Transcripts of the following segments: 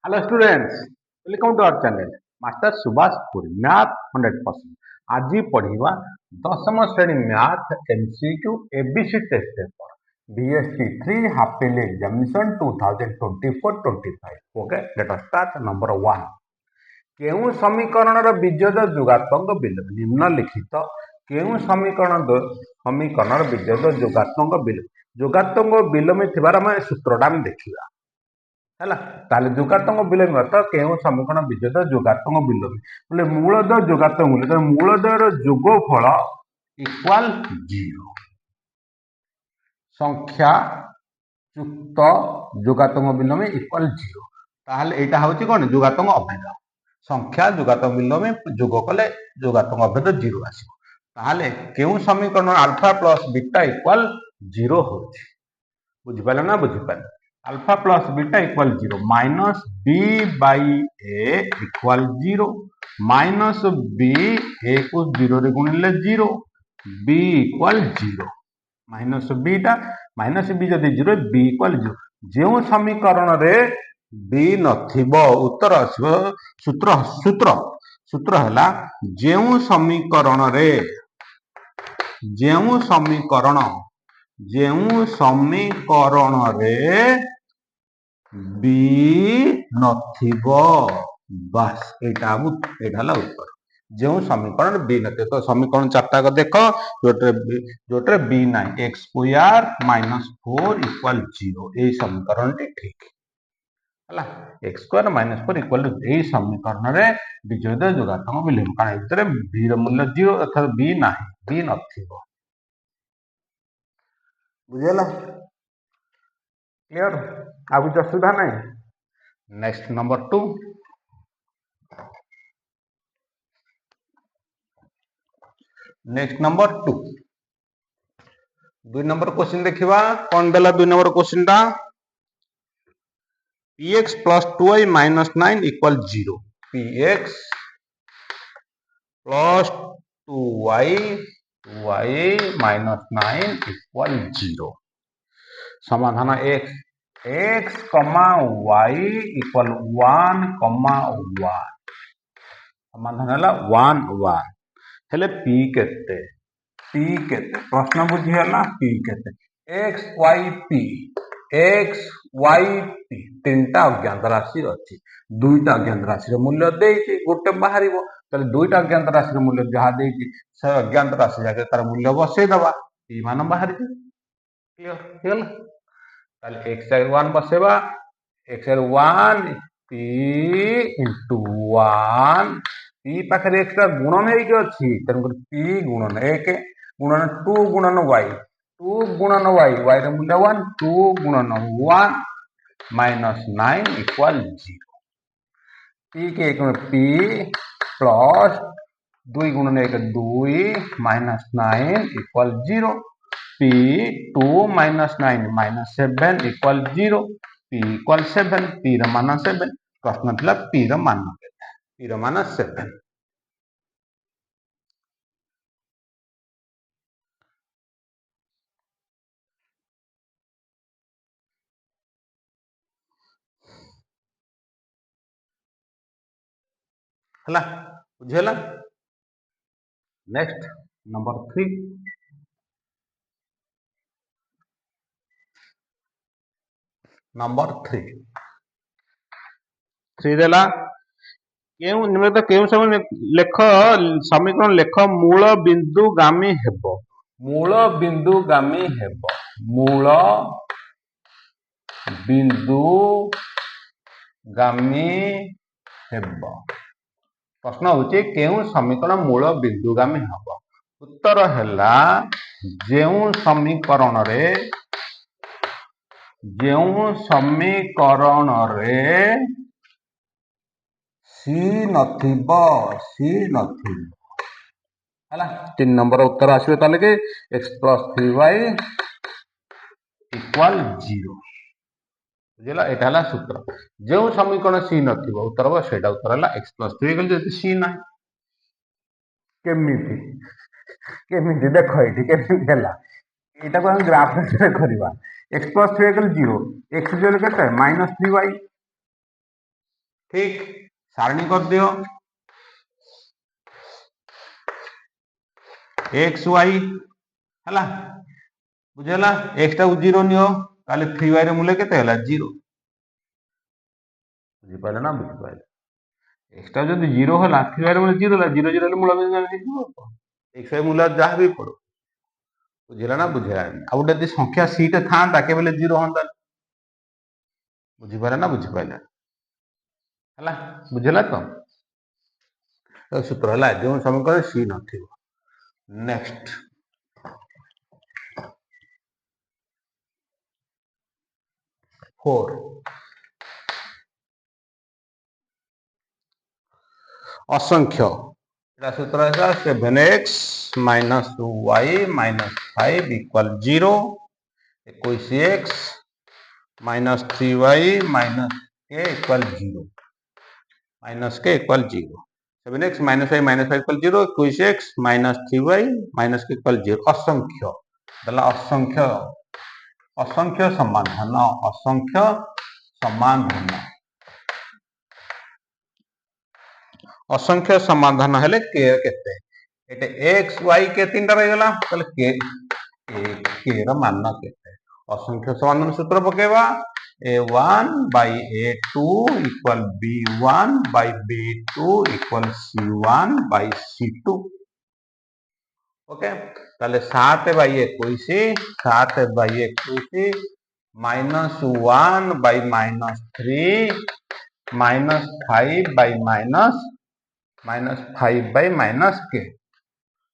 Hello students, welcome to our channel Master Subhash Puri Math 100%. आज पढ़िबा दशम श्रेणी math MCQ ABC test paper BST 3 half yearly examination 2024-25. Okay let us start. Number 1. केउ समीकरणर बीजद जोगात्मक विलोम निम्नलिखित केउ समीकरणर बीजद जोगात्मक विलोम थिबार हम सूत्रटा देखिबा है जोगात्मक विलोम अर्थ केउ समीकरण बीजद जोगात्मक विलोम बोले मूलद जोगात्मक मूल्य मूलदर जोगफल इक्वाल 0 संख्या युक्त जोगात्मक विलोम इक्वाल 0 ताहले एटा होची कोन जोगात्मक अभेद संख्या जोगात्मक विलोम जोग कले जोगात्मक अभेद 0 आसीबो ताहले केउ समीकरण अल्फा प्लस बीटा इक्वाल 0 होची बुझि पाले ना बुझि पाले alpha plus beta equal 0 minus b by a equal 0 minus b a को 0 रे गुणिले 0 b equal 0 minus beta minus b जदि 0 बी इक्वल 0 जो समीकरण रे बी नथिबो उत्तर आसीबो सूत्र सूत्र सूत्र हला जो समीकरण रे जो समीकरण रे बी नथिबो बस एटा उत्तर जो समीकरण बी नथिबो तो समीकरण चारटा को देखो जोटे बी ना एक्स स्क्वायर माइनस 4 इक्वल 0 ए समीकरण ठीक है एक्स स्क्वायर माइनस 4 इक्वल ए समीकरण रे बीजद जोगात्मक विलोम कारण इतरे बी र मूल्य 0 अर्थात बी ना बी नथिबो बुझेला क्लियर आगु कुछ असुविधा नहीं. Next number 2. Next number 2 2 number question देखिबा कोन देला 2 नंबर क्वेश्चन टा px plus 2y minus 9 equal 0 px plus 2y minus 9 equal 0 समाधान x x y equal 1 1 समाधान हला 1 1 हेले p केते प्रश्न बुझी हला p केते x y p तीनटा अज्ञात राशि अच्छी दुईटा अज्ञात राशि मूल्य देइछि गोटे बाहरिबो तले दुईटा अज्ञात राशि मूल्य जहा देइछि से अज्ञात राशि जाके तार मूल्य बसै दबा p मान बाहरि क्लियर हेला ताले x 1 बसेबा x 1 p into 1 p पाखरे x गुणन हेइके अछि तन p गुणन 1 गुणन 2 गुणन y 2 गुणन y y रे मूल्य 1 2 गुणन 1 माइनस 9 इक्वल 0 p के एक p प्लस 2 गुणन 1 2 minus 9 equal 0 p 2 minus 9 minus 7 equal 0 p equal 7 p र मान 7 प्रश्न थिला p र मान p र मान 7 हला बुझेला. नेक्स्ट नंबर 3 नंबर 3 देला केउ निम्नलिखित केउ समय लेख समीकरण लेख मूल बिंदुगामी हेबो मूल बिंदुगामी हेबो प्रश्न होचे केउ समीकरण मूल बिंदुगामी हेबो उत्तर हैला जेउ समीकरण रे सी नथिबो हला 3 नंबर उत्तर आसीबे ताले के x plus 3y इक्वल 0 बुझला एटा हला सूत्र जो समीकरण सी नथिबो उत्तर बा सेटा उत्तर हला x plus 3 इक्वल जति सी ना केमिति देखो एठी केमिति हला एटा को हम ग्राफ रे करबा x plus 3 equal 0 x equal केते -3y ठीक सारणी कर दियो एक्स वाई है बुझेगा एक्स टा जीरो नियो ताले 3y रे मूल्य केते हला 0 बुझिपारे ना बुझिपारे एक्स टा जदी 0 हला 3y रे मूल्य 0 हला 0 0 मूल्य में जाने जीरो एक्स रे मूल्य जहाँ भी पड़ो बुझेला ना बुझेला आ गोटे संख्या सीट था केबले 0 हंता बुझिपारे ना बुझिपारे हला बुझेला तो सूत्र हला जो समीकरण सी नथिबो नेक्स्ट फोर असंख्य सूत्र है 7x minus y minus 5 equal 0 21x minus 3y minus k equal 0 minus k equal 0 7x minus y minus 5 equal 0 21x minus 3y minus k equal 0 असंख्य असंख्य असंख्य समाधान असंख्य समाधान असंख्य समाधान हेले के केते एटे x y के तीनटा रह गला तले के रा मान केते असंख्य समाधान सूत्र पकेबा a1 by a2 equal b1 by b2 equal c1 by c2 okay ताले 7 by 21 7 by 21 minus 1 by minus 3 minus 5 by minus 5 by minus k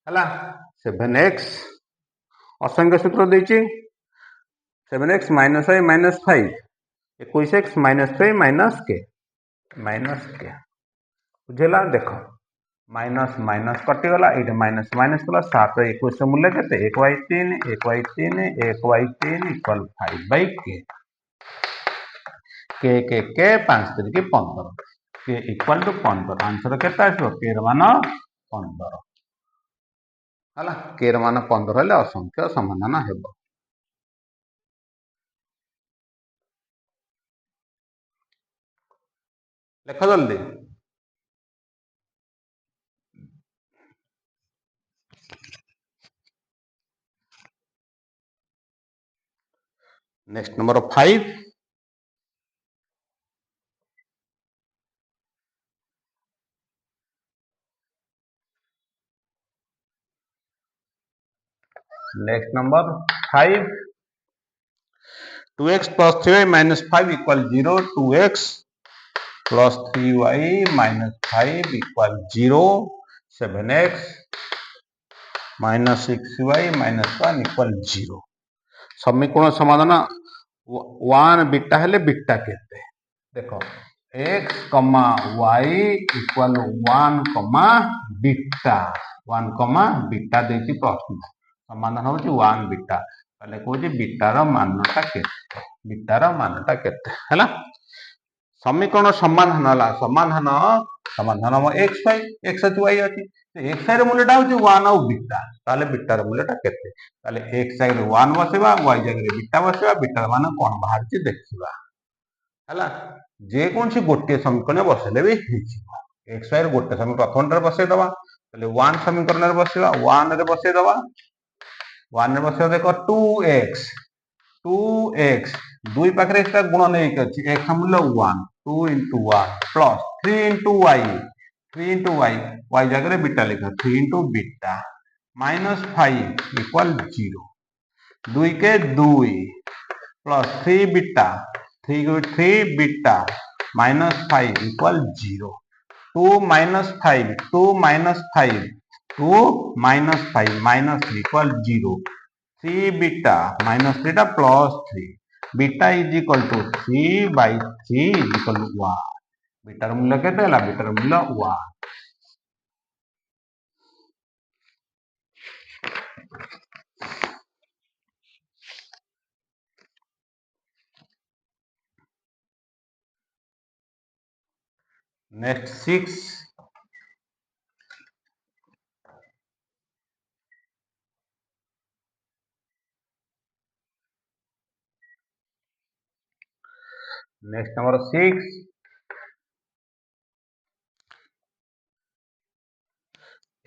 हला 7x असंख्य सूत्र देछि 7x minus y minus 5 21x minus 3 minus k बुझेला देख minus minus कटिगला ये minus minus कला 7 21 मूल्य केते 1y3 1y3 1y3 equal 5 by k 5 3 15 k equal to 15 answer केते आसो k र मान 15 हला k र मान 15 हेले असंख्य समाधान हेबो लेख जल्दी next number 5 next number 5 2x plus 3y minus 5 equal 0 2x plus 3y minus 5 equal 0 7x minus 6y minus 1 equal 0 समीकरण समाधान 1 बीटा हेले बीटा केते देखो x कमा y इक्वल 1 कमा बीटा देछि प्रश्न समाधान होछि 1 बीटा ताले कोछि बीटार मानटा केते हैला समीकरण समाधान हला समाधान हम x y x अछि y अछि x y रे मूल्यटा होछि 1 और बीटा ताले बीटार मूल्यटा केते ताले x y रे 1 बसेबा y जगह रे बीटा बसेबा बीटार मान कोन बाहर छि देखिबा हैला जे कोन छि गोटे समीकरण बसेले भी हिजिबा x y रे गोटे समीकरण प्रथम रे बसे दबा ताले 1 समीकरण रे बसेबा 1 रे बसे दबा 1 रे बसे देखो 2x दुई पाखरे एकटा गुण नहीं अछि x मूल्य 1 2 into 1 plus 3 into y y जगह रे बीटा लिखा 3 into बीटा minus 5 equal 0 2 के 2 plus 3 beta 3 beta minus 5 equal 0 2 minus 5 2 minus 5 2 minus 5 minus equal 0 3 beta minus theta plus 3 beta is equal to 3 by 3 is equal to 1 बीटार मूल्य केते हला बीटार मूल्य 1 next 6 next number 6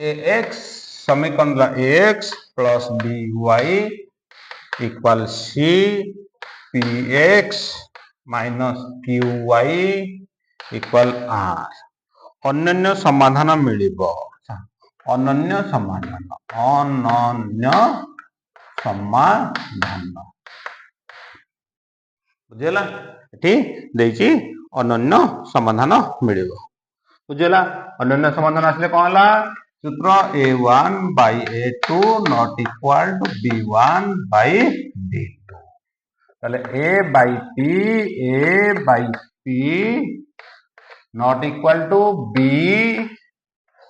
ax समीकरण ax plus by equal c px minus qy equal r अन्य समाधान मिलिबो अन्य समाधान बुझेला एठी देछि अन्य समाधान मिलिबो बुझेला अन्य समाधान आसले कोन हला सूत्र a1 by a2 not equal to b1 by b2 ताले a by p not equal to b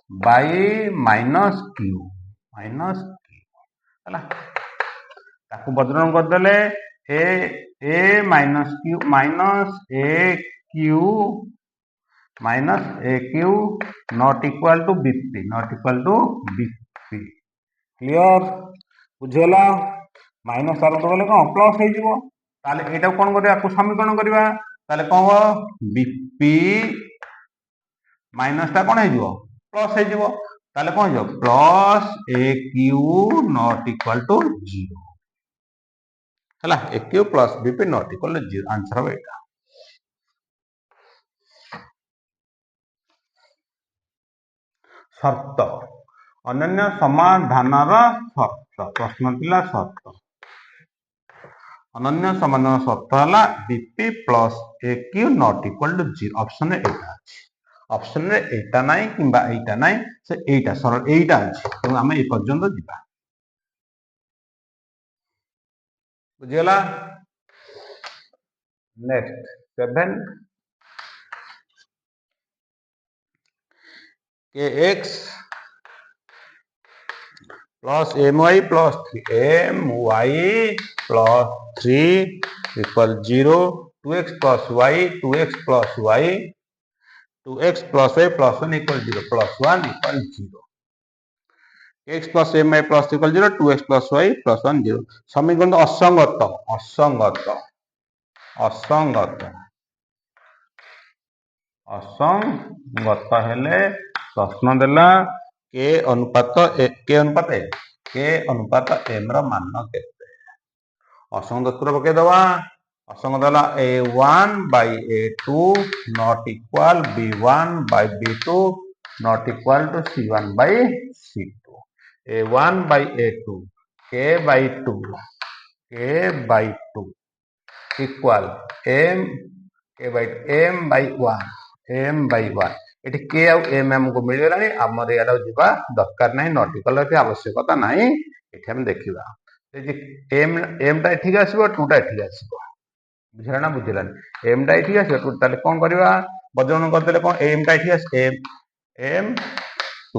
by minus q हला ताकू बदलन कर देले a minus q minus aq not equal to bp clear बुझेला माइनस तार तो बोले कौन प्लस हो जीवो ताले एटा कोन करिया को समीकरण करिया ताले कोन हो bp माइनस ता कोन हो जीवो प्लस हो जीवो ताले कोन हो plus aq not equal to 0 हला aq plus bp not equal to 0 answer हो एटा शर्त अन्य समाधानर शर्त प्रश्न थिला शर्त अन्य समाधान शर्त हला bp plus aq not equal to 0 option एटा अछि ऑप्शन रे एटा नाही किबा एटा नाही से एटा सरल एटा अछि तो हमें ए पर्यंत दिबा बुझेला next 7 kx plus my plus 3my plus 3 equal 0 2x plus y 2x plus y 2x plus y plus 1 equal 0 plus 1 equal 0 x plus my plus equal 0 2x plus y plus 1 0 समीकरण असंगत असंगत असंगत असंगत हेले प्रश्न देला के अनुपात m रो मान केते असंगत सूत्र पके दवा असंगत हला a1 by a2 not equal b1 by b2 not equal to c1 by c2 a1 by a2 k by 2 equal m by 1 एठी के आ m हमको मिल गेलानी हमर याडा जिबा दरकार नाही नॉट इक्वल के आवश्यकता नाही एठी हम देखिबा जे m ता ठीक आसीबो 2 ता ठीक आसीबो बुझला ना बुझलानी m ता ठीक आसीबो 2 ताले कोन करबा बदलन कर देले कोन m ता ठीक आसी m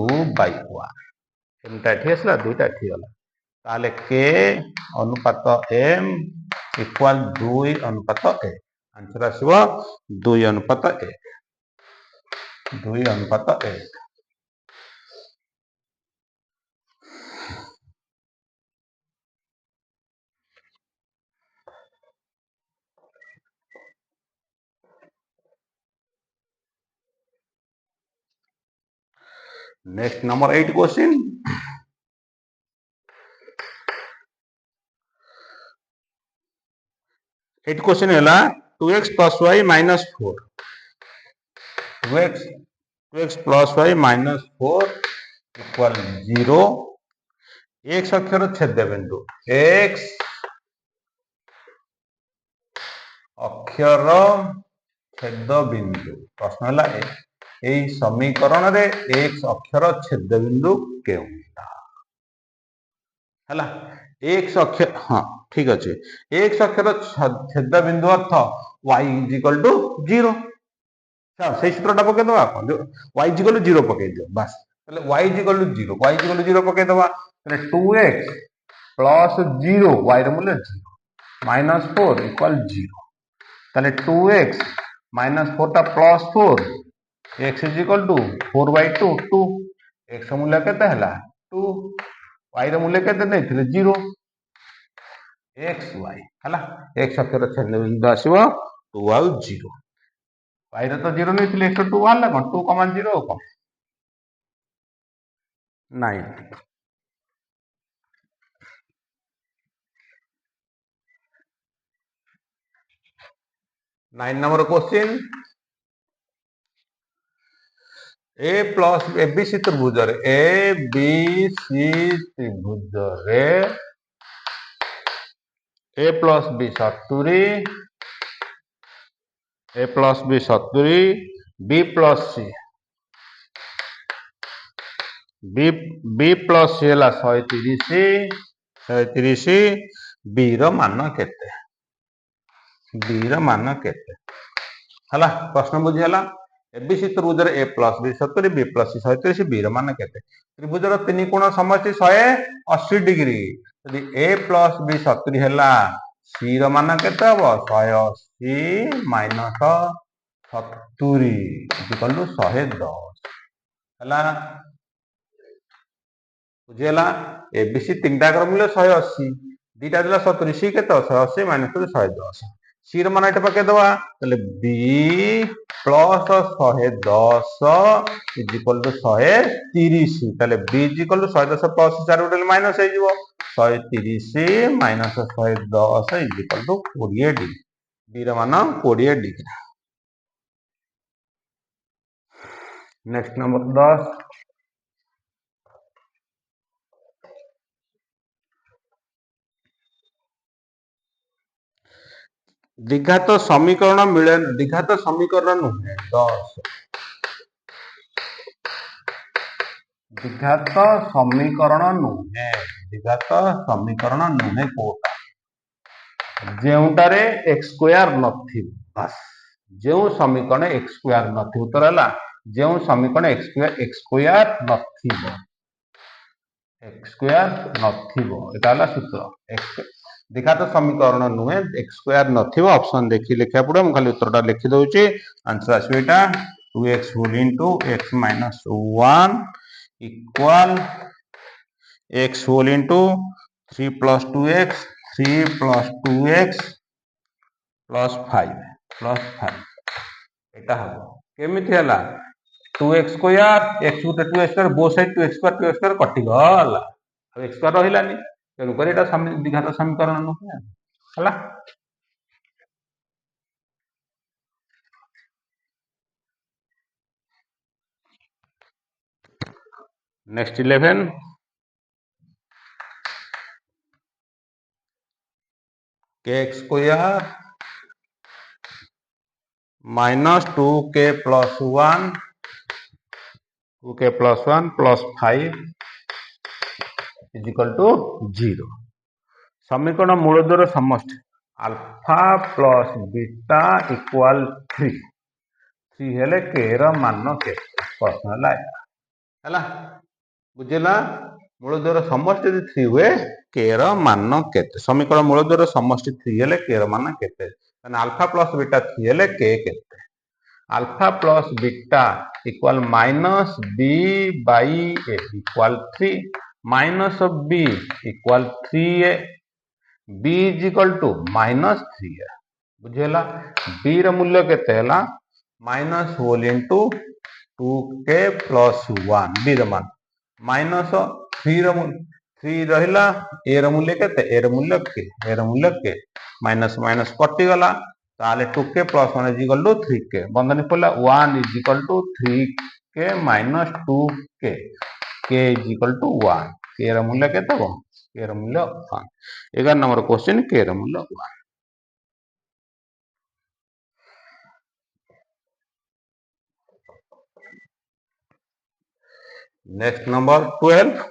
2 by 1 m ता ठीक आसला 2 ता ठीक होला ताले k अनुपात m इक्वल 2 अनुपात a आंसर आसीबो 2 अनुपात a 2 अनुपात 1 नेक्स्ट नंबर 8 क्वेश्चन 8 क्वेश्चन हैला 2x plus y minus 4 2x plus y minus 4 equal 0 x अक्षर छेद बिंदु x अक्षर छेद बिंदु प्रश्न हला ए समीकरण रे x अक्षर छेद बिंदु केउटा हला x अक्षर हां ठीक अछि x अक्षर छेद बिंदु अर्थ y = 0 अच्छा से सूत्रटा पके दवा जो y = 0 पके दियो बस तले y = 0 पके दवा तले 2x plus 0 y ର मूल्य 0 minus 4 equal 0 तले 2x minus 4 ता plus 4 x is equal to 4 by 2 2 x मूल्य केते हला 2 y ର मूल्य केते देथिले 0 x y हला x अक्षर छेद बिंदु आसीबो 2 और 0 y ର तो 0 नथिले x 2 वाला कोन 2, 0 कोन 9 9 number question A plus ABC त्रिभुज एबीसी त्रिभुज A plus B 70 A plus B 70 B plus C B plus C है 130 बी मान केते बी मान केते हला प्रश्न बुझीगला एबीसी त्रिभुज A plus B 70 B plus C 130 B मान केते त्रिभुजर तीन कोण समष्टि 180 डिग्री यदि ए प्लस बी 70 है सी मान केते हम 180 माइनस 70 इक्वल टू 110 हला बुझीगला एबीसी तीनटा मूल्य 180 दीटा देला 70 सी केते 180 माइनस 110 सी मान एटा पके दवा तले B plus 110 is equal to 130 तले B is equal to 110 plus 4 उडल माइनस हे जीवो 130 minus 110 is equal to 20 degree B र मान 20 डिग्री नेक्स्ट नंबर 10 द्विघात समीकरण मिले द्विघात समीकरण नुहे 10 द्विघात समीकरण नुहे कोटा जेउटारे x स्क्वायर नथिबो बस जो समीकरण x स्क्वायर नथिबो उत्तर हला जो समीकरण x स्क्वायर नथिबो एटा हला सूत्र x द्विघात समीकरण नुहे x स्क्वायर नथिबो ऑप्शन देखि लिखा पड़ो हम खाली उत्तरटा लिखि दउची आंसर आसबो एटा 2x whole into x minus 1 equal x whole into 3 plus 2x 3 plus 2x plus 5 एटा हबो केमिति हला 2x स्क्वायर x गुटे 2x स्क्वायर बो साइड 2x स्क्वायर कटि गला अब x स्क्वायर रहिलानी तेनु कर एटा द्विघात समीकरण नुहे हला next 11 k square minus 2k plus 1 plus 5 is equal to 0 समीकरण मूलद्वार समष्टि अल्फा प्लस बीटा इक्वल 3 हेले के र मान के प्रश्न हला बुझेला मूलद्वार समष्टि 3 हुए के र मान केते समीकरण मूलद्वार समष्टि 3 हेले के र मान केते माने अल्फा प्लस बीटा 3 हेले के केते alpha plus beta equal minus b by a equal 3 minus of b equal 3a b is equal to minus 3a बुझेला बी र मूल्य केते हला minus whole into 2k plus 1 b र मान माइनस 3 रहिला ए र मूल्य केते ए र मूल्य के माइनस माइनस कटि गला ताले 2k plus 1 is equal to 3k बंधनी पड़ला 1 is equal to 3k minus 2k k is equal to 1 k र मूल्य केते हो के र मूल्य 1 11 नंबर क्वेश्चन के र मूल्य 1 नेक्स्ट नंबर 12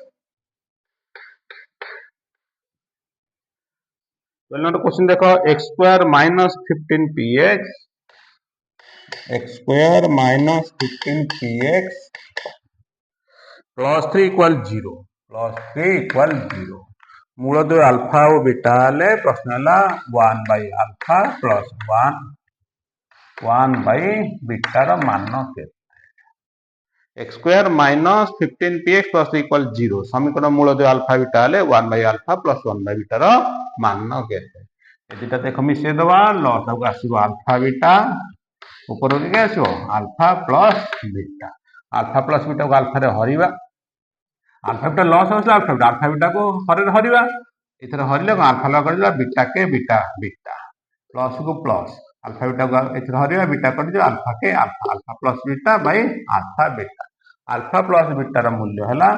नंबर क्वेश्चन देखो x square minus 15px x square minus 15px plus 3 equal 0 मूल दो अल्फा और बीटा ले प्रश्न हला 1 by alpha plus 1 by beta र मान के x square minus 15px plus 3 equal 0 समीकरण मूल दो अल्फा बीटा ले 1 by alpha plus 1 by beta र मान के एटा देखो मिसे दवा लॉस को आसीबो अल्फा बीटा ऊपर के आसीबो अल्फा प्लस बीटा को अल्फा रे हरिबा আলফা বিটা লস হচ্ছে আলফা বিটাকে হরিবা এথর হরিলে আলফা লগ করিবা বিটা কে বিটা বিটা প্লস को प्लस अल्फा बीटा को एथर हरिया बीटा कट जो अल्फा के alpha alpha plus beta by alpha beta alpha plus beta र मूल्य हला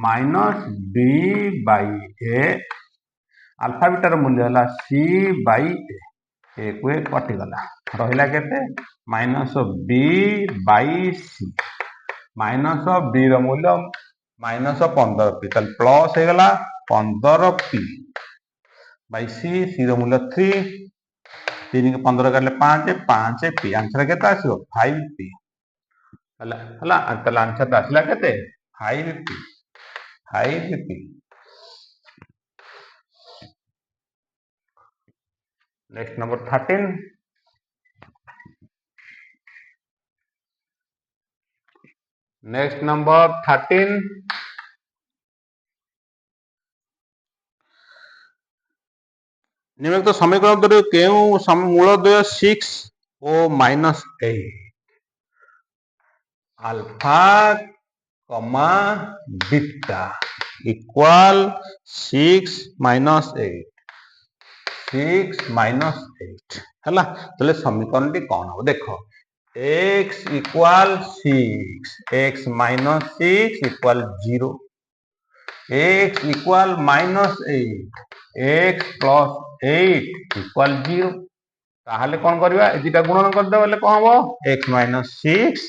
minus b by a alpha beta र मूल्य हला सी बाय ए को कटि गला रहिला केते माइनस बी बाय सी माइनस बी र मूल्य माइनस 15 पी तल प्लस हे गला 15 पी बाय सी सी र मूल्य 3 3 के 15 करले 5 पी आंसर केता आसो 5 पी हला हला तला आंसर आसला केते 5 P 5 P next number 13 next number 13 निम्नलिखित समीकरण द्वारा केउ मूलद्वय 6 ओ -8 अल्फा कमा बीटा इक्वल 6 -8 6 -8 हला तले समीकरण टी कोन हो देखो x equal 6 x minus 6 equal 0 x equal -8 x plus 8 equal 0 ताहले कोन करबा एदिटा गुणन कर दे बोले कोन हो x minus 6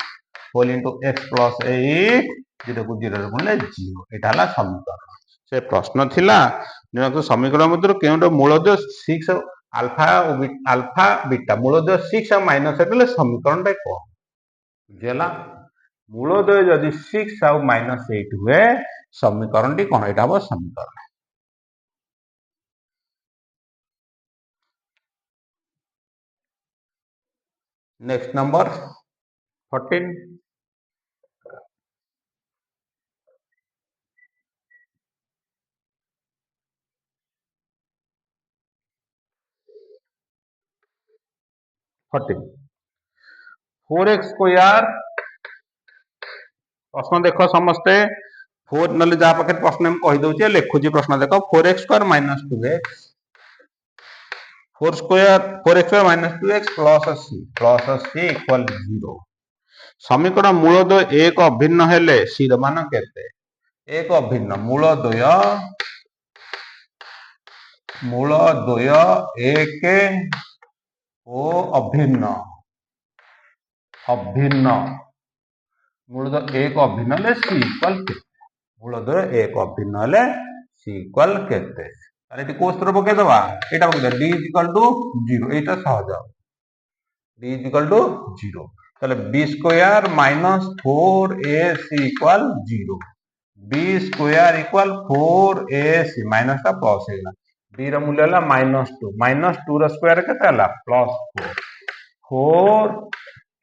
whole into x plus 8 0 को 0 रे गुणले 0 एटा हला समीकरण से प्रश्न थिला जेना समीकरण मध्य केउटा मूलद्वय 6 अल्फा बीटा मूलद्वय 6 और -8 ले समीकरण टा को जेला मूलद्वय जदि 6 और -8 हुए समीकरण टी कोन एटा हो समीकरण नेक्स्ट नंबर 14 4x स्क्वायर प्रश्न देखो समस्ते 4 नले जा पाखे प्रश्न हम कहि दउचे लिखुची प्रश्न देखो 4x square - 2x 4 4x square - 2x plus c equal 0 समीकरण मूलद्वय एक अभिन्न हेले c र मान केते एक अभिन्न मूलद्वय एक ओ अभिन्न अभिन्न मूलद्वय एक अभिन्न ले c इक्वल केते मूलद्वय एक अभिन्न ले c इक्वल केते ताले टी को सूत्र पके दबा एटा पके d इक्वल टू 0 एटा सहज d इक्वल टू 0 ताले b square minus 4ac equal 0 b square equal 4ac minus टा प्लस हेला b र मूल्य हला -2 र स्क्वायर केते हला +4 4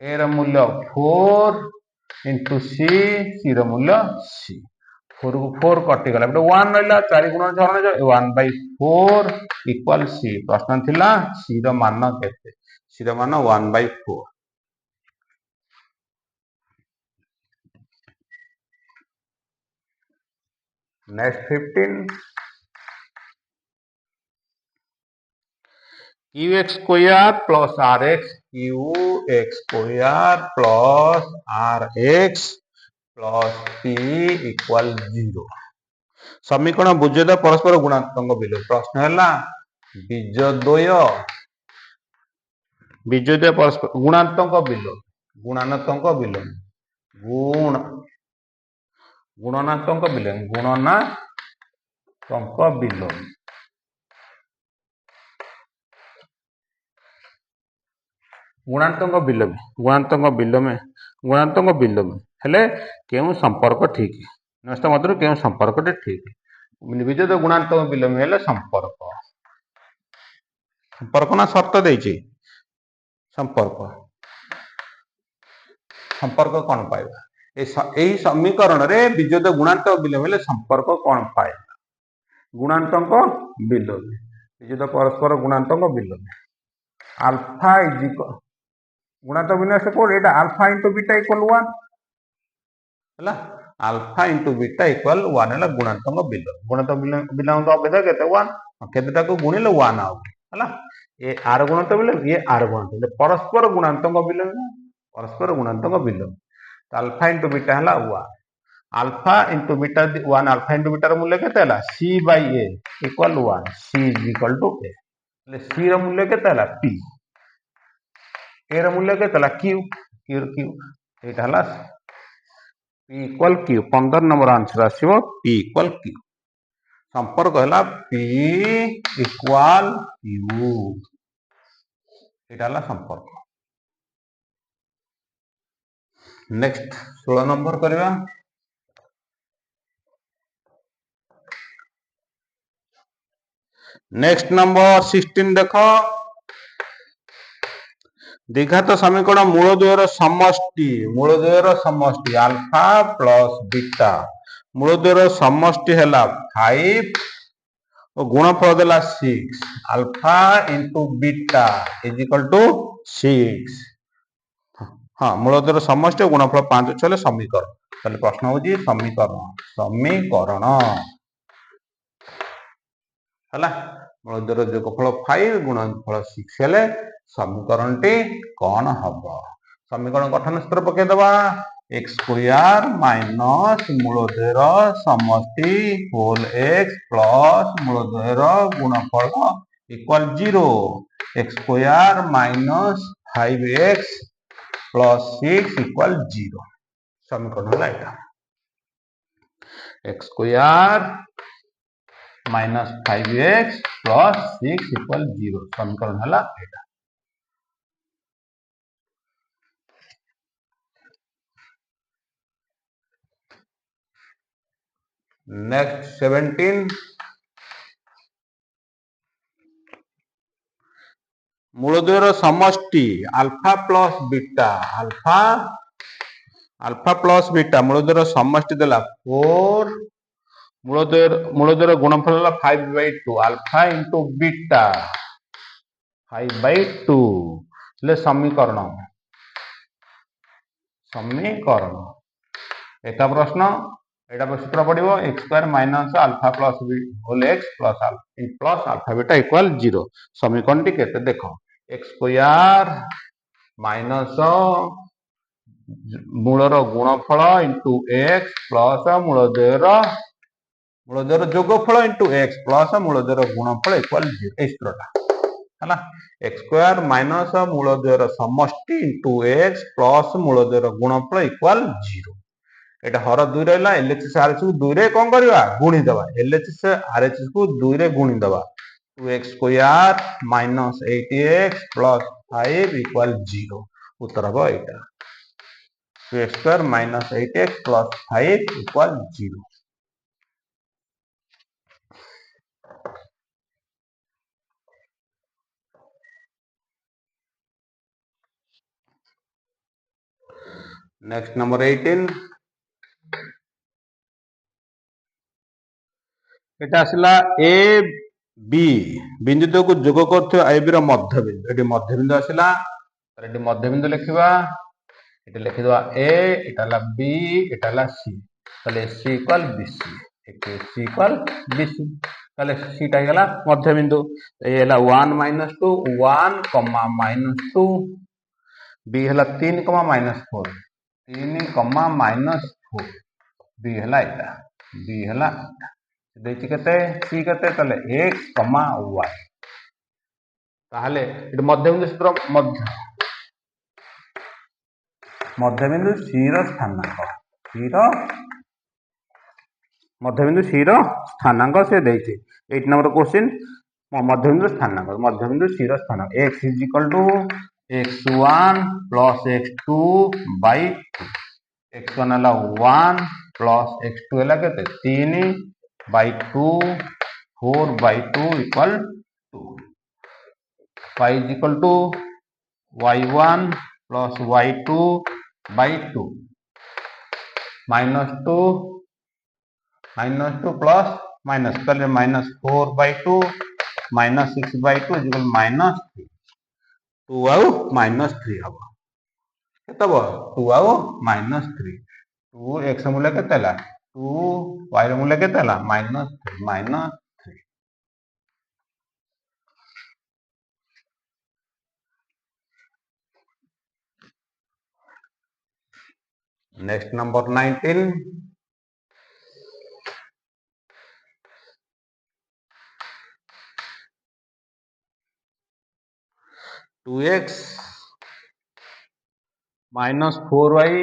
a र मूल्य 4 into c र मूल्य c 4 को 4 कटि गला बेटा 1 रहला 4 गुणन 6 रहला 1/4 इक्वल c प्रश्न थिला c र मान केते c र मान 1/4 next 15 qx square plus rx qx square plus rx plus p equal 0 समीकरण बुझेदा परस्पर गुणात्मक बिलो प्रश्न हैला बीजोदय परस्पर गुणात्मक बिलो गुणात्मक बिलो गुणनात्मक बिलो गुणनात्मक बिलो गुणात्मक बिलो में हेले केउ संपर्क ठीक नष्ट मध्य केउ संपर्क ठीक विजय गुणात्मक बिलो में हेले संपर्क ना शर्त देछि संपर्क कौन पाइबा ए समीकरण रे विजय गुणात्मक बिलोम हेले संपर्क कौन पाइबा गुणात्मक बिलोम विजय परस्पर गुणात्मक बिलोम अल्फा इज इक्वल गुणात्मक बिलोम से कोड एटा अल्फा इनटू बीटा इक्वल 1 हला अल्फा इंटू बीटा इक्वल 1 है गुणांतक बिलंग अभेद केते 1 केतेटा को गुणिले 1 आउ हला ये आर गुणंतक बिलंग ये आर गुणंतक परस्पर गुणांतक बिलंग तो अल्फा इंटू बीटा हला 1 alpha into beta 1 alpha into beta मूल्य केते हला c by a equal 1 c is equal to a c र मूल्य केते हला पी ए र मूल्य केते हला क्यू क्यू एटा हला P equal Q 15 number answer आसीबो P इक्वल Q संपर्क हला P इक्वल Q एटा हला संपर्क नेक्स्ट 16 नंबर करबा नेक्स्ट नंबर 16 देखो द्विघात समीकरण मूलद्वयर समष्टि अल्फा प्लस बीटा मूलद्वयर समष्टि हैला 5 और गुणफल देला 6 alpha into beta is equal to 6 हाँ मूलद्वयर समष्टि गुणफल 5 छले समीकरण ताले प्रश्न होजी समीकरण हला मूलद्वयर जोगफल 5 गुणनफल 6 हेले समीकरण टी कौन हबो समीकरण गठन सूत्र पके दबा x स्क्वायर माइनस मूलद्वयर समष्टि होल x प्लस मूलद्वयर गुणफल equal 0 x square minus 5x plus 6 equal 0 समीकरण हला एटा x square minus 5x plus 6 equal 0 समीकरण हला एटा नेक्स्ट 17 मूलद्वयर समष्टि अल्फा प्लस बीटा मूलद्वयर समष्टि देला 4 मूलद्वयर गुणनफल हला 5/2 अल्फा इंटू बीटा 5/2 ले समीकरण एटा प्रश्न एटा सूत्र पड़िबो x square minus alpha plus b whole x plus alpha beta equal 0 समीकरण टी केते देखो x स्क्वायर माइनस मूलर गुणफल इंटू x प्लस मूलद्वयर जोगफल इंटू x प्लस मूलद्वयर गुणफल इक्वल 0 ए सूत्रटा हला x स्क्वायर माइनस मूलद्वयर समष्टि इंटू x प्लस मूलद्वयर गुणफल इक्वल 0 एटा हर 2 रहला LHS RHS को 2 रे कोन करबा गुणी दबा LHS RHS को 2 रे गुणी दबा 2x square minus 8x plus 5 equal 0 उत्तर हो एटा 2x square minus 8x plus 5 equal 0 next number 18 एटा आसला ए बी बिंदु को जोग करथि ए बी रो मध्यबिंदु एटी मध्यबिंदु आसला एटी मध्यबिंदु लिखिबा एटी लिखि दवा ए एटा ला बी एटा ला सी ताले सी इक्वल बीसी एटी सी इक्वल बीसी ताले सी टा गेला मध्यबिंदु ए हला 1 - 2 1, -2 बी हला 3, -4 3, -4 बी हला एटा बी हला देछि केते सी केते तले x, y ताहले एटी मध्यबिंदु सूत्र मध्यबिंदु सी रो स्थानांक मध्यबिंदु सी रो स्थानांक से देछि 8 नंबर क्वेश्चन मध्यबिंदु सी रो स्थानांक x is equal to x1 plus x2 by 2 x1 हला 1 प्लस x2 हला केते 3 by 2 4 by 2 equal 2 y is equal to y1 plus y2 by 2 -2 plus minus तले -4 बाय 2 -6 बाय 2 इज इक्वल -3 2 आउ -3 हबो केतबो 2 आउ -3 2x मूल्य केते हला 2y ର मूल्य केते हला -3 next number 19 2x -4y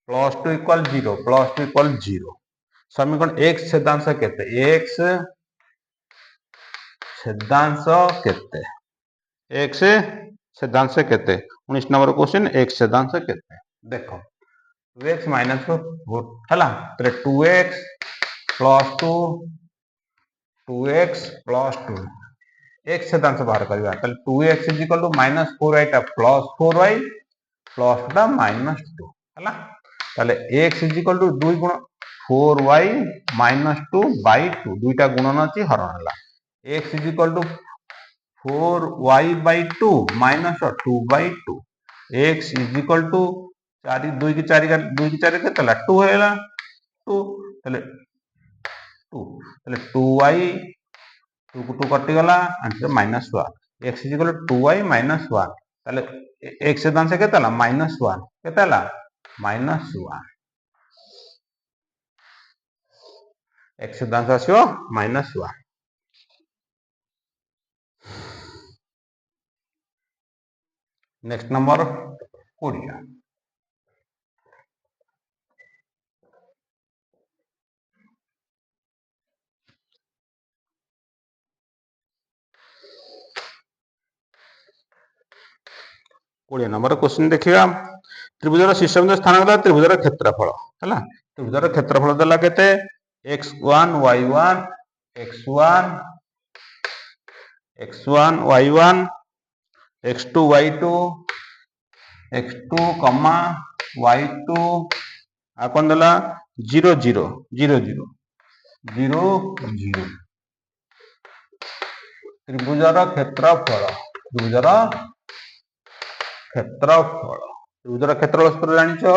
plus 2 equal 0 समीकरण x छेदांश केते x छेदांश केते x छेदांश केते 19 नंबर क्वेश्चन x छेदांश केते देखो 2x -4 हला तो 2x plus 2 2x plus 2 x छेदांश बाहर करबा ताले 2x -4y टा प्लस 4y प्लस टा -2 हला ताले x 2 गुण 4y -2 बाय 2 दुईटा गुणन अछि हरण हला x 4y by 2 minus 2 by 2 x is equal to 4 2 की 4 केते हला 2 हैला 2 तले 2y 2 को 2 कटि गला answer -1 x is equal to 2y -1 तले x छेदांश केते हला -1 केते हला -1 x छेदांश आसीओ -1 next number 20 number question देखिया त्रिभुजर शीर्षबिंदु स्थान गला त्रिभुजर क्षेत्रफल हला त्रिभुजर क्षेत्रफल देला केते x1 y1 x1 x1 y1 x2 y2 x2 y2 आ कोन देला 0 0 0 0 0 0 त्रिभुजर क्षेत्रफल त्रिभुजर क्षेत्रफल सूत्र जानिछो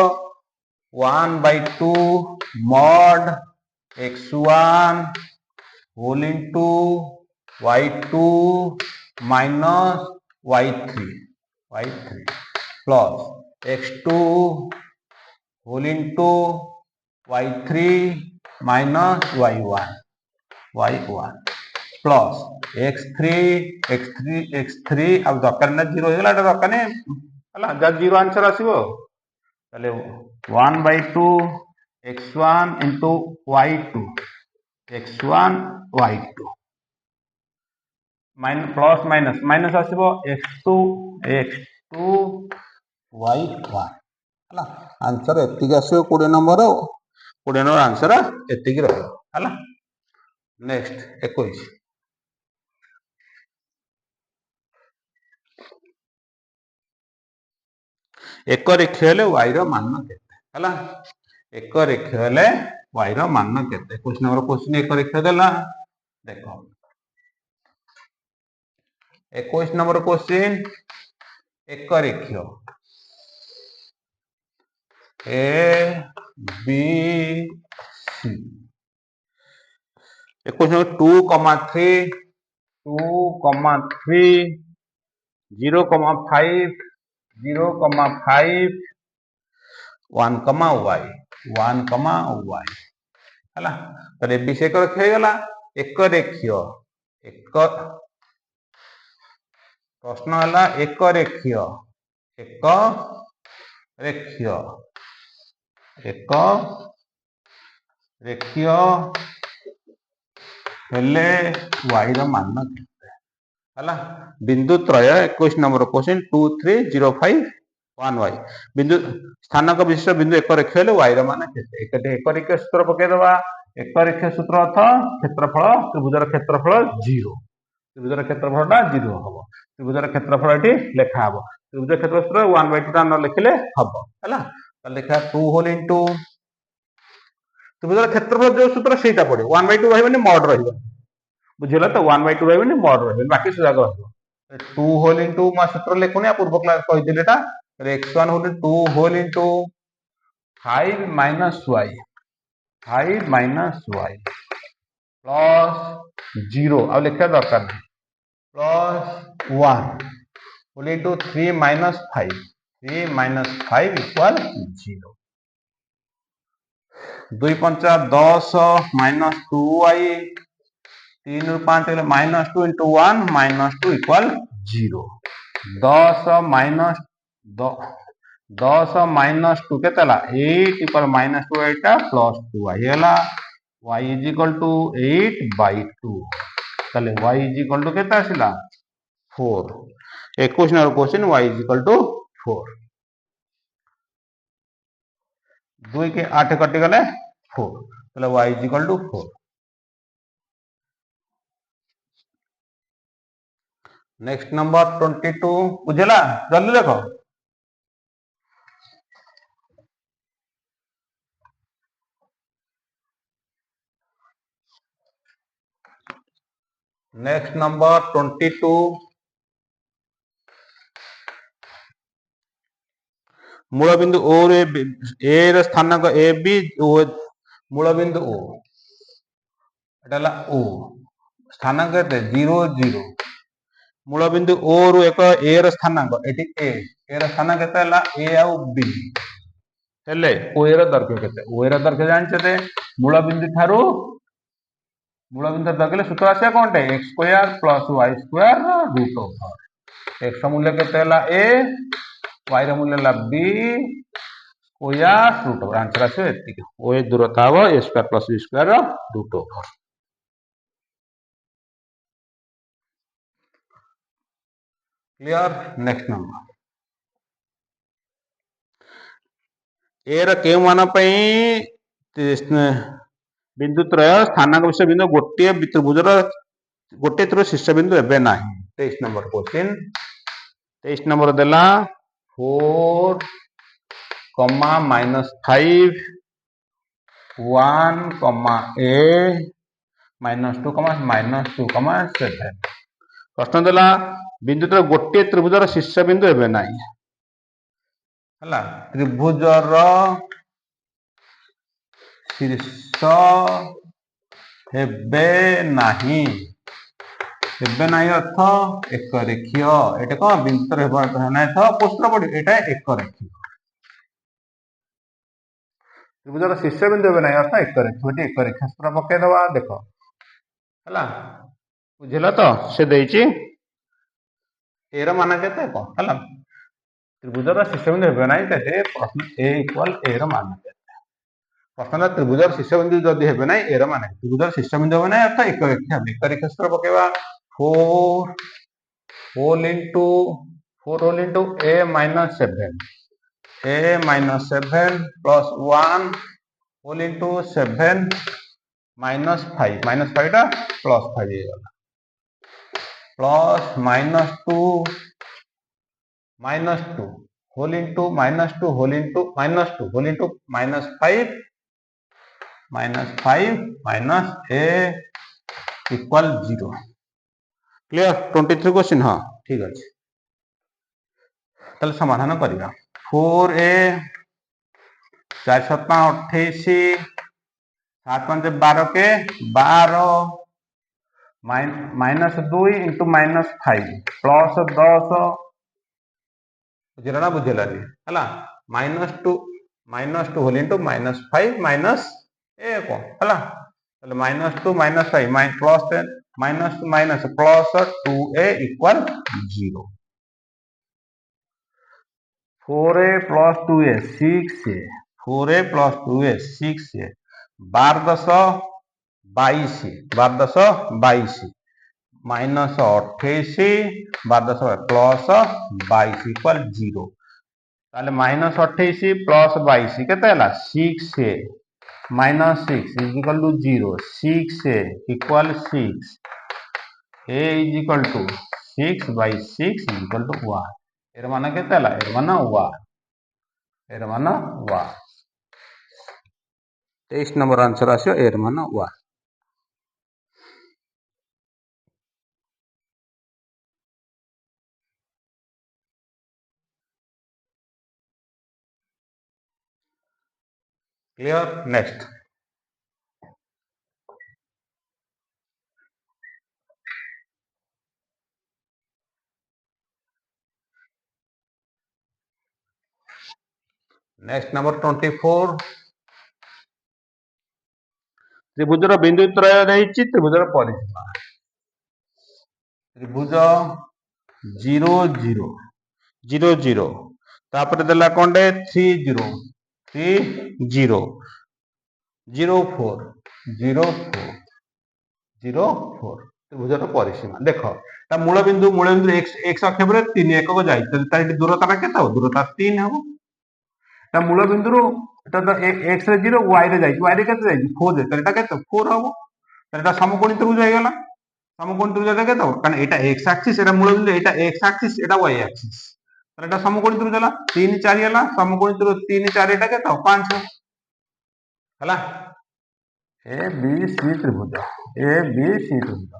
1/2 mod x1 whole into y2 minus y3 plus x2 whole into y3 minus y1 plus x3 अब दरकार ना 0 हेला दरकार ने हला जा 0 आंसर आसीबो ताले 1/2 x1 into y2 x1 y2 plus minus आसीबो x2 y1 हला आंसर एतिक आसीबो 20 नंबर आंसर एतिक रहलो हला नेक्स्ट 21 एक रेखा हेले y रो मान केते हला एक रेखा हेले y रो मान केते 21 नंबर क्वेश्चन एक रेखा देला देखो 21 नंबर क्वेश्चन एक रेखा A B C 21 number 2,3 0,5 0,5 1,y हला तले विषय कर खे गला एक रेखीय एक प्रश्न हला एक रेखीय हेले y रो मान केते हला बिंदु त्रय 21 नंबर क्वेश्चन 2 3 0 5 1 y बिंदु स्थानक विशिष्ट बिंदु एक रेखा हेले y रो मान केते एक रेखा सूत्र पके दबा एक रेखा सूत्र अर्थ क्षेत्रफल त्रिभुजर क्षेत्रफल 0 त्रिभुजर क्षेत्रफलटा 0 हबो त्रिभुजर क्षेत्रफल एठी लेखा हबो त्रिभुज क्षेत्रफल सूत्र 1/2 टा न लिखले हबो हला त लेखा 2 होल इनटू त्रिभुजर क्षेत्रफल जो सूत्र सेटा पड़े 1/2 रहबनी मॉड रहबो बुझिला तो 1/2 रहबनी मॉड रहबनी बाकी सब जागा रहबो 2 होल इनटू मा सूत्र लेखुनी पूर्व क्लास कहि दिलेटा x1 whole 2 whole into 5 minus y, 5 minus y plus 0 अब लिखा दरकार नहीं, plus 1 whole into 3 minus 5, 3 minus 5 equal 0। 2 पंचा 10 माइनस 2y, 3 ରୁ 5 ହେଲେ minus 2 into 1 minus 2 equal 0। 10 minus 10 minus 2 କେତେ ହେଲା 8 ଇକ୍ୱାଲ୍ ମାଇନସ୍ 2 ଏଇଟା ପ୍ଲସ୍ 2y ହେଲା। y ଇଜ୍ ଇକ୍ୱାଲ୍ ଟୁ 8/2 ତାହେଲେ y ଇଜ୍ ଇକ୍ୱାଲ୍ ଟୁ କେତେ ଆସିଲା 4। 21 number question y is equal to 4। 2 k 8 कटि गले 4 ताले y is equal to 4। Next number 22 बुझला जल्दी देखो। नेक्स्ट नंबर 22 मूल बिंदु ओ रे ए रे स्थानांक ए बी मूल बिंदु ओ एटा ओ स्थानांक केते 0 0 मूल बिंदु ओ रु एक ए रे स्थानांक एटी ए रे स्थानांक केते हला ए आउ बी हेले ओ रे दैर्घ्य केते ओ रे दैर्घ्य जानछते मूल बिंदु थारु मूल बिंदु दगले सूत्र आसे कोनटे x square plus y square root over x मूल्य केते हला a y रे मूल्य हला b square root over answer आसे एतिक ओ ए दूरता हो a square plus b square root over. Clear. Next number ए र के मान बिंदु त्रय स्थानांक विषय बिंदु गोटे त्रिभुजर गोटे त्रिभुज शीर्ष बिंदु एबे नाही। 23 नंबर क्वेश्चन 23 नंबर देला 4 कमा माइनस 5 1 कमा ए माइनस 2 कमा माइनस 2 कमा 7 प्रश्न देला बिंदु त्रय गोटे त्रिभुजर शीर्ष बिंदु एबे नाही हला त्रिभुजर शीर्ष हेबे नाही हेबे नाही अर्थ एक रेखीय एटा कोन बिंदु रे हेबा नाही था प्रश्न पड़ी एटा एक रेखीय त्रिभुजर शीर्ष बिंदु हेबे नाही अर्थ एक रेखीय एक रेखा सूत्र पके दवा देखो हला बुझिला तो से देइची ए र मान केते को हला त्रिभुजर शीर्ष बिंदु हेबे नाही ते प्रश्न ए इक्वल ए र मान प्रश्न त्रिभुजर शीर्ष बिंदु जदि हेबे नाही ए र मान त्रिभुजर शीर्ष बिंदु हेबे नाही अर्थ एक रेखा सूत्र पकेवा 4 whole into 4 whole into a minus 7 a minus 7 plus 1 whole into 7 minus 5 टा प्लस 5 हे गला plus minus 2 whole into minus 2 whole into minus 5 minus a equal 0। Clear 23 question हाँ ठीक अच्छे ताले समाधान करिया 4a 4 7 28 7 5 12 के 12 माइनस 2 इंटू माइनस 5 प्लस 10 बुझेला ना बुझेला रे हला minus 2 whole into minus 5 minus a को हला ताले minus 2 minus 5 plus 10 minus minus plus 2a equal 0 4a plus 2a 6a 4a plus 2a 6a 12 10 22 12 10 22 minus 28 12 10 plus 22 equal 0 ताले माइनस 28 प्लस 22 केते हला 6a minus 6 is equal to 0 6a equal 6 a is equal to 6 by 6 is equal to 1 एर मान केते हला एर मान 1 23 number answer आसियो एर मान 1। क्लियर। नेक्स्ट नंबर 24 त्रिभुजर बिंदु त्रय रही त्रिभुजर परिसीमा त्रिभुज 0 0 0 0 तापर देला कोंडे 3 0 3 0 0 4 0 4 0 4 त्रिभुजर परिसीमा देख मूल बिंदु x अक्ष पर 3 एकक जाए दूरता केते हो दूरता 3 हम मूल बिंदु एक्स रे 0 y रे जाए y रे केते जाए 4 जाए केते 4 हम समकोणी त्रिभुज हो गला समकोणी त्रिभुज केते हो कारण एटा x एक्सिस एटा मूल बिंदु एटा x एक्सिस एटा y एक्सिस एटा समकोणी त्रिभुज हला 3 4 हला समकोणी त्रिभुज 3 4 एटा केते हो 5 हला ए बी सी त्रिभुज ए बी सी त्रिभुज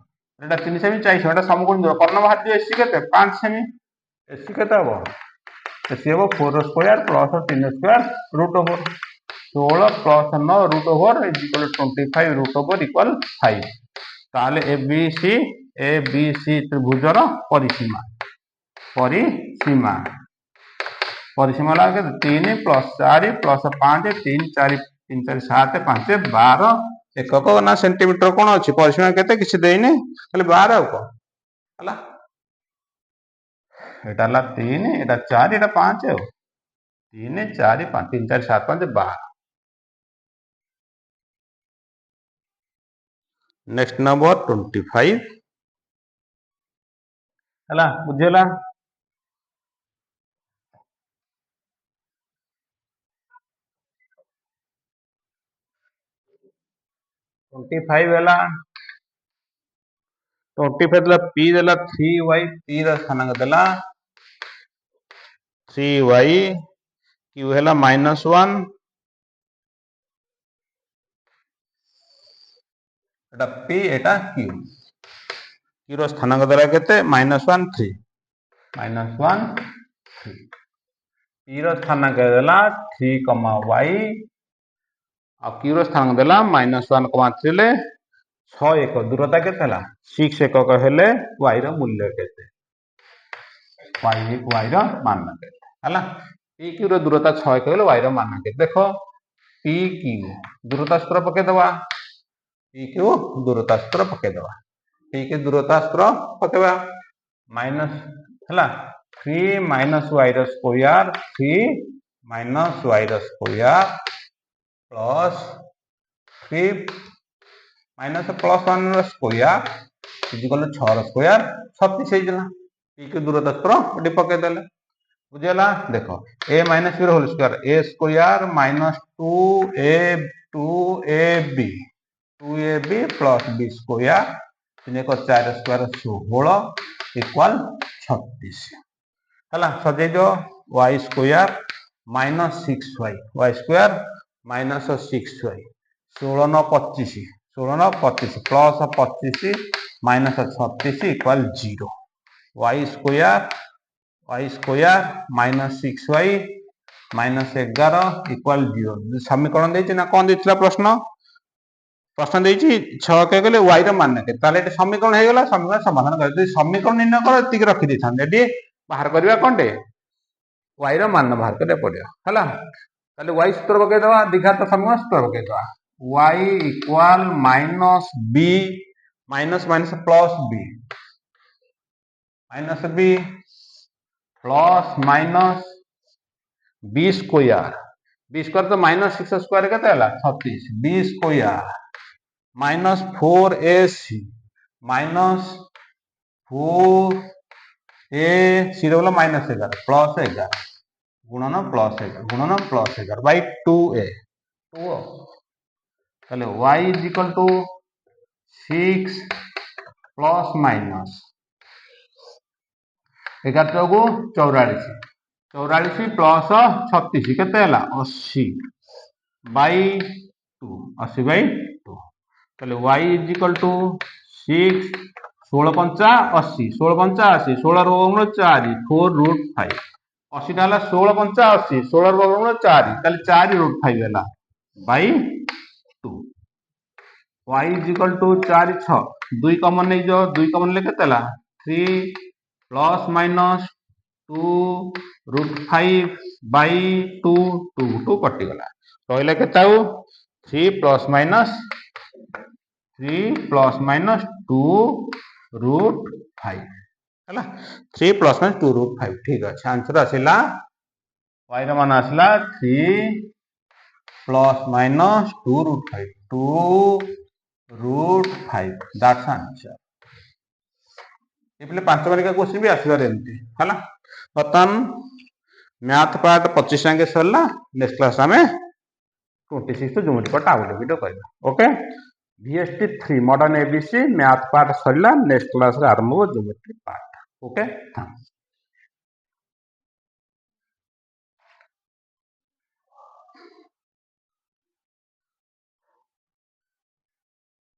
एटा 3 सेमी 4 सेमी एटा समकोणी त्रिभुज कर्ण बाहर दियो एसी केते 5 सेमी एसी केते हो एसी हो 4 square plus 3 square root over 16 plus 9 root over is equal 25 root over equal 5 ताले ए बी सी त्रिभुजर परिसीमा परिसीमा परिसीमा लगे 3 प्लस 4 प्लस 5 3 4 3 4 7 5 12 एकक ना सेंटीमीटर कोन अछि परिसीमा केते किछि देइने खाली 12 आ को हला एटा ला 3 एटा 4 एटा 5 आ 3 4 5 3 4 7 5 12 नेक्स्ट नंबर 25 हला बुझेला 25 वेला 25 देला p देला 3y p रा स्थानांक देला 3y q हेला -1 एटा p एटा q q रो स्थानांक देला केते -1 3 -1 3 p रो स्थानांक देला 3, y आ q रो स्थानांक देला -1, 3 ले 6 एक दूरता केते हला 6 एकक हेले y रो मूल्य केते y रो मान केते हला p q रो दूरता 6 एकक हेले y रो मान केते देखो p q दूरता सूत्र पके दवा p q दूरता सूत्र पके दवा p q दूरता सूत्र पकेबा माइनस हला 3 y रो स्क्वायर 3 y रो स्क्वायर प्लस 3 माइनस प्लस 1 रो स्क्वायर इक्वल 6 रो स्क्वायर 36 हे जला p के दूरता सूत्र ओडी पके देले बुझेला देखो a माइनस b रो whole square a square minus 2ab 2ab plus b square 3 को 4 स्क्वायर 16 इक्वल 36 हला सजे जो y square minus 6y y square minus 6y 16 9 25 16 9 25 plus 25 minus 36 equal 0 y square minus 6y minus 11 equal 0 समीकरण देछि ना कोन देथिला प्रश्न प्रश्न देछि 6 के गेले y रो मान के ताले एटे समीकरण हे गेला समीकरण समाधान कर समीकरण निर्णय कर एतिक रखि देथान एटी बाहर करबा कोनटे y रो मान बाहर करे पड़ियो हला ताले y सूत्र पके दवा दिघात समीकरण सूत्र पके दवा y equal minus b minus minus plus b minus b plus minus b square तो माइनस 6 स्क्वायर केते हला 36 b square minus 4ac minus 4ac रो माइनस 11 प्लस 11 गुणन प्लस 11 बाय 2a 2 ताले y is equal to 6 plus minus 11 को 44 44 plus 36 केते हला 80 bye 2 80 bye 2 ताले y इज इक्वल टू 6 16 पंचा 80 16 पंचा 80 16 रो वर्गमूल 4 4 रूट 5 80 टा हला 16 पंचा 80 16 रो वर्गमूल 4 ताले 4 रूट 5 हला by 2 y is equal to 4 6 2 common नहीं जो 2 कॉमन ले केते ला 3 प्लस माइनस 2 रूट 5 बाई 2 2 2 कटि गला रहला केते आउ 3 प्लस माइनस 2 रूट 5 है 3 प्लस माइनस 2 रूट 5 ठीक अच्छे आंसर आसला y र मान आसला 3 plus minus 2 root 5 2 root 5 that's answer ये 5 मार्क क्वेश्चन भी आसबार एमती है बर्तमान मैथ पार्ट 25 आगे सरला नेक्स्ट क्लास में 26 तो ज्योमेट्री पार्ट आउ वीडियो करबा okay VST 3 modern ABC math part सरला नेक्स्ट क्लास रे आरंभ हो ज्योमेट्री पार्ट ओके थैंक्स